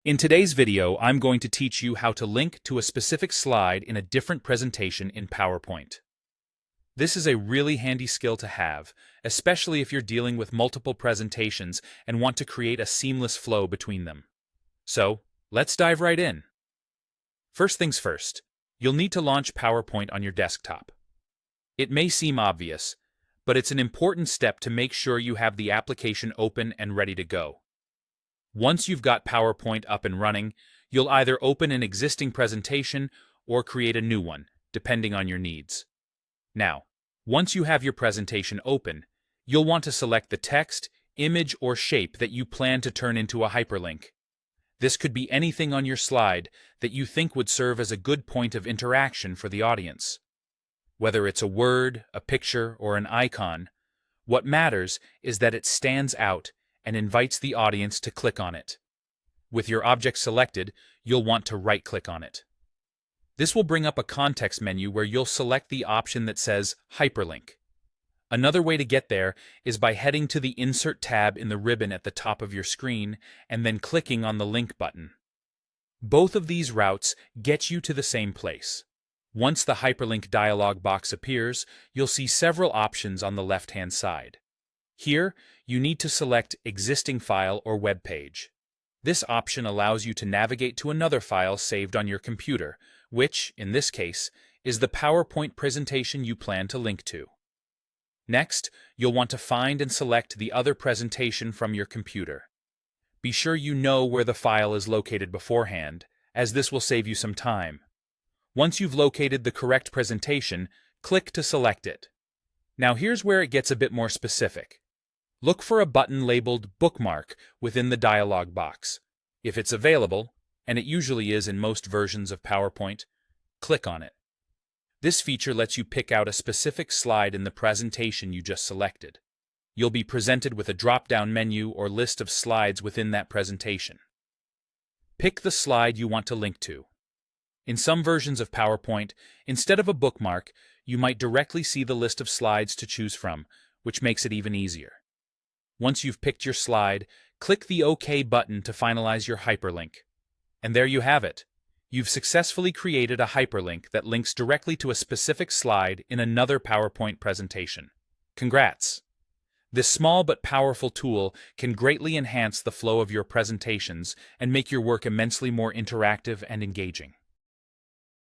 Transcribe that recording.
In today's video, I'm going to teach you how to link to a specific slide in a different presentation in PowerPoint. This is a really handy skill to have, especially if you're dealing with multiple presentations and want to create a seamless flow between them. So, let's dive right in. First things first, you'll need to launch PowerPoint on your desktop. It may seem obvious, but it's an important step to make sure you have the application open and ready to go. Once you've got PowerPoint up and running, you'll either open an existing presentation or create a new one, depending on your needs. Now, once you have your presentation open, you'll want to select the text, image, or shape that you plan to turn into a hyperlink. This could be anything on your slide that you think would serve as a good point of interaction for the audience. Whether it's a word, a picture, or an icon, what matters is that it stands out and invites the audience to click on it. With your object selected, you'll want to right-click on it. This will bring up a context menu where you'll select the option that says Hyperlink. Another way to get there is by heading to the Insert tab in the ribbon at the top of your screen and then clicking on the Link button. Both of these routes get you to the same place. Once the Hyperlink dialog box appears, you'll see several options on the left-hand side. Here, you need to select Existing File or Web Page. This option allows you to navigate to another file saved on your computer, which, in this case, is the PowerPoint presentation you plan to link to. Next, you'll want to find and select the other presentation from your computer. Be sure you know where the file is located beforehand, as this will save you some time. Once you've located the correct presentation, click to select it. Now here's where it gets a bit more specific. Look for a button labeled Bookmark within the dialog box. If it's available, and it usually is in most versions of PowerPoint, click on it. This feature lets you pick out a specific slide in the presentation you just selected. You'll be presented with a drop-down menu or list of slides within that presentation. Pick the slide you want to link to. In some versions of PowerPoint, instead of a bookmark, you might directly see the list of slides to choose from, which makes it even easier. Once you've picked your slide, click the OK button to finalize your hyperlink. And there you have it. You've successfully created a hyperlink that links directly to a specific slide in another PowerPoint presentation. Congrats! This small but powerful tool can greatly enhance the flow of your presentations and make your work immensely more interactive and engaging.